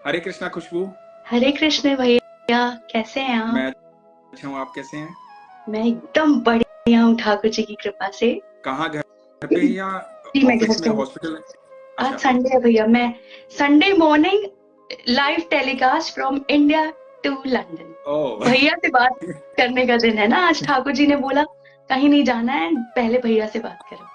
हरे कृष्णा खुशबू। हरे कृष्ण भैया, कैसे हैं मैं आप? अच्छा हूँ, आप कैसे हैं? मैं एकदम बढ़िया हूँ ठाकुर जी की कृपा से। कहाँ, घर पे या जी मैं घर ऑफिस में, से हूँ। हॉस्पिटल में? आज अच्छा। संडे है भैया। मैं Sunday morning live telecast from India to London. ओ भैया से बात करने का दिन है ना आज। ठाकुर जी ने बोला कहीं नहीं जाना है, पहले भैया से बात करो।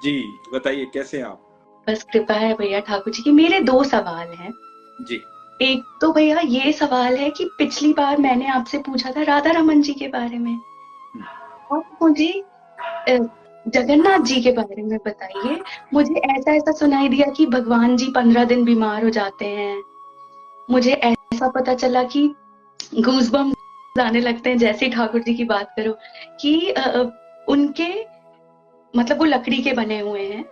जी, बताइए कैसे हैं आप? बस कृपा है भैया ठाकुर जी की। मेरे दो सवाल हैं। जी। एक तो भैया ये सवाल है कि पिछली बार मैंने आपसे पूछा था राधा रमन जी के बारे में, और मुझे अ, जगन्नाथ जी के बारे में बताइए। मुझे ऐसा ऐसा सुनाई दिया कि भगवान जी 15 दिन बीमार हो जाते हैं। मुझे ऐसा पता चला कि गूज़बम्प्स आने लगते हैं जैसे ही ठाकुर जी की बात करो, कि उनके मतलब वो लकड़ी के बने हुए हैं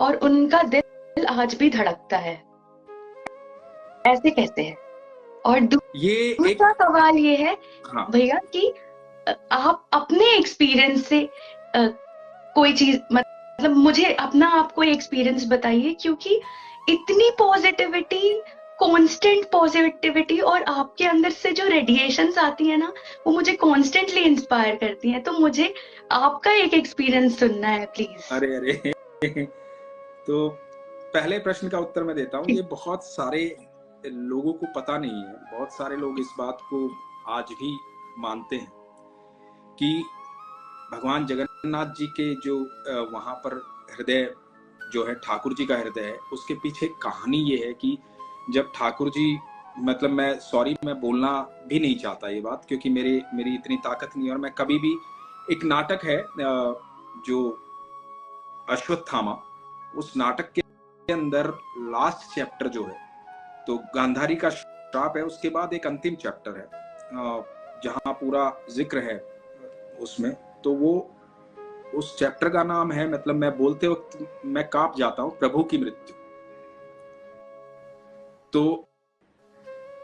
और उनका दिल आज भी धड़कता है। ऐसे कैसे है? और ये एक, दूसरा सवाल ये है हाँ, भैया कि आप अपने एक्सपीरियंस से अ, कोई चीज मतलब मुझे अपना आप कोई एक्सपीरियंस बताइए, क्योंकि इतनी पॉजिटिविटी, कांस्टेंट पॉजिटिविटी और आपके अंदर से जो रेडिएशंस आती है ना, वो मुझे कॉन्स्टेंटली इंस्पायर करती हैं। तो मुझे आपका एक एक्सपीरियंस सुनना है प्लीज। अरे अरे तो पहले प्रश्न का उत्तर मैं देता हूँ। ये बहुत सारे लोगों को पता नहीं है, बहुत सारे लोग इस बात को आज भी मानते हैं कि भगवान जगन्नाथ जी के जो वहाँ पर हृदय जो है, ठाकुर जी का हृदय है, उसके पीछे कहानी ये है कि जब ठाकुर जी, मतलब मैं सॉरी, मैं बोलना भी नहीं चाहता ये बात, क्योंकि मेरी इतनी ताकत नहीं है। और मैं कभी भी, एक नाटक है जो अश्वत्थामा, उस नाटक के अंदर लास्ट चैप्टर जो है, तो गांधारी का श्राप है, उसके बाद एक अंतिम चैप्टर है जहां पूरा जिक्र है उसमें। तो वो, उस चैप्टर का नाम है, मतलब मैं बोलते वक्त मैं कांप जाता हूं, प्रभु की मृत्यु। तो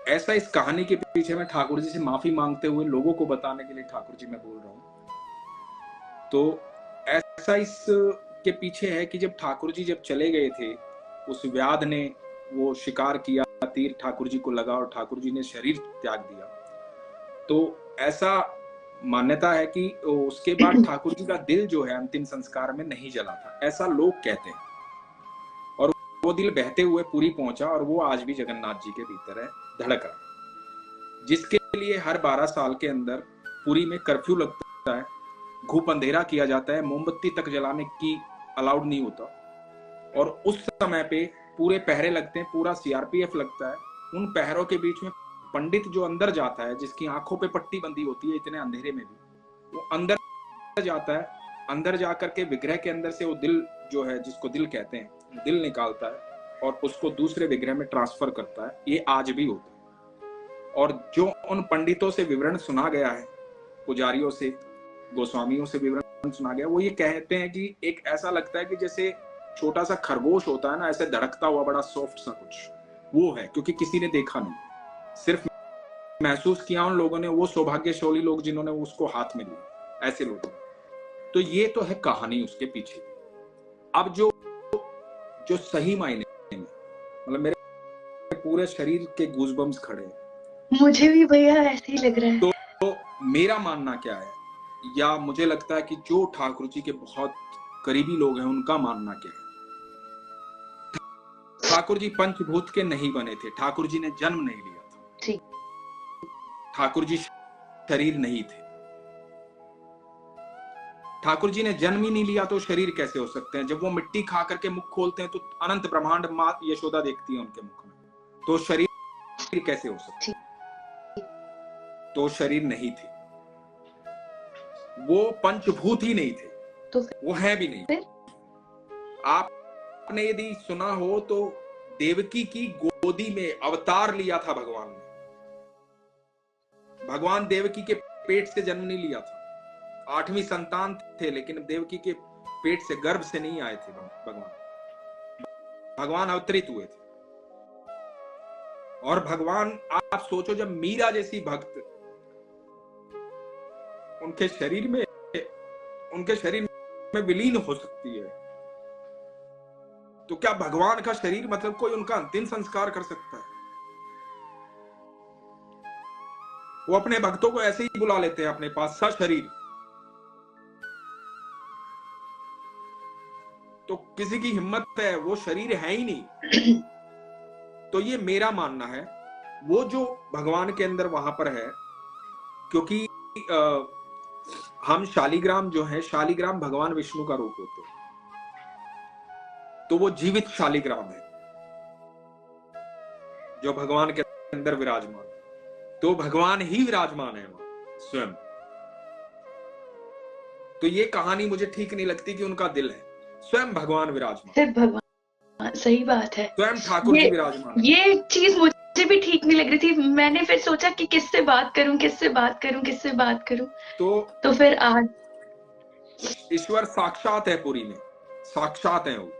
ऐसा, इस कहानी के पीछे मैं ठाकुर जी से माफी मांगते हुए लोगों को बताने के लिए ठाकुर जी मैं बोल रहा हूँ। तो ऐसा इस के पीछे है कि जब ठाकुर जी जब चले गए थे, उस व्याध ने वो शिकार किया, तीर ठाकुर जी को लगा और ठाकुर जी ने शरीर त्याग दिया। तो ऐसा मान्यता है कि उसके बाद ठाकुर जी का दिल जो है अंतिम संस्कार में नहीं जला था, ऐसा लोग कहते हैं। और वो दिल बहते हुए पूरी पहुंचा और वो आज भी जगन्नाथ जी के भीतर है, धड़क रहा है, जिसके लिए हर 12 साल के अंदर पुरी में कर्फ्यू लगता है, घूप अंधेरा किया जाता है, मोमबत्ती तक जलाने की अलाउड नहीं होता। और उस समय पे पूरे पहरे लगते हैं, पूरा सीआरपीएफ लगता है। उन पहरों के बीच में पंडित जो अंदर जाता है, जिसकी आंखों पे पट्टी बंदी होती है इतने अंधेरे में भी, वो अंदर जाता है। अंदर जाकर के विग्रह के अंदर से वो दिल जो है, जिसको दिल कहते हैं, दिल निकालता है और उसको दूसरे विग्रह में ट्रांसफर करता है। ये आज भी होता है। और जो उन पंडितों से विवरण सुना गया है, पुजारियों से, गोस्वामियों से विवरण सुना गया, वो ये कहते हैं कि एक ऐसा लगता है कि जैसे छोटा सा खरगोश होता है ना, ऐसे धड़कता हुआ बड़ा सॉफ्ट सा कुछ, वो है। क्योंकि किसी ने देखा नहीं, सिर्फ महसूस किया उन लोगों ने, वो सौभाग्यशाली लोग जिन्होंने उसको हाथ में लिया, ऐसे लोग। तो ये तो है कहानी उसके पीछे। अब जो जो सही मायने में, मतलब मेरे पूरे शरीर के गूजबम्स खड़े हैं। मुझे भी भैया ऐसे ही लग रहा है। तो मेरा मानना क्या है, या मुझे लगता है कि जो ठाकुर जी के बहुत करीबी लोग हैं उनका मानना क्या है, ठाकुर जी पंचभूत के नहीं बने थे, ठाकुर जी ने जन्म नहीं लिया था, जी। ठाकुर जी शरीर नहीं थे। ठाकुर जी ने जन्म ही नहीं लिया तो शरीर कैसे हो सकते हैं? जब वो मिट्टी खा करके मुख खोलते हैं तो अनंत ब्रह्मांड मां यशोदा देखती है उनके मुख में, तो शरीर कैसे हो सकते जी। हैं? तो शरीर नहीं थे, वो पंचभूत ही नहीं थे, तो वो है भी नहीं। फिर आपने यदि सुना हो तो देवकी की गोदी में अवतार लिया था भगवान ने। भगवान देवकी के पेट से जन्म नहीं लिया था, 8वीं संतान थे, लेकिन देवकी के पेट से, गर्भ से नहीं आए थे भगवान। भगवान अवतरित हुए थे। और भगवान, आप सोचो, जब मीरा जैसी भक्त उनके शरीर में विलीन हो सकती है, तो क्या भगवान का शरीर मतलब कोई उनका अंतिम संस्कार कर सकता है? वो अपने भक्तों को ऐसे ही बुला लेते हैं अपने पास, सशरीर। तो किसी की हिम्मत है, वो शरीर है ही नहीं। तो ये मेरा मानना है, वो जो भगवान के अंदर वहां पर है, क्योंकि हम शालिग्राम जो है, शालिग्राम भगवान विष्णु का रूप होते हैं, तो वो जीवित शालिग्राम है जो भगवान के अंदर विराजमान, तो भगवान ही विराजमान है वहां स्वयं। तो ये कहानी मुझे ठीक नहीं लगती कि उनका दिल है, स्वयं भगवान विराजमान, सिर्फ भगवान, सही बात है। स्वयं ठाकुर जी विराजमान। ये चीज मुझे भी ठीक नहीं लग रही थी। मैंने फिर सोचा कि किससे बात करूं, किससे बात करूं, किससे बात करूं। तो फिर आज ईश्वर साक्षात है, पुरी में साक्षात है वो।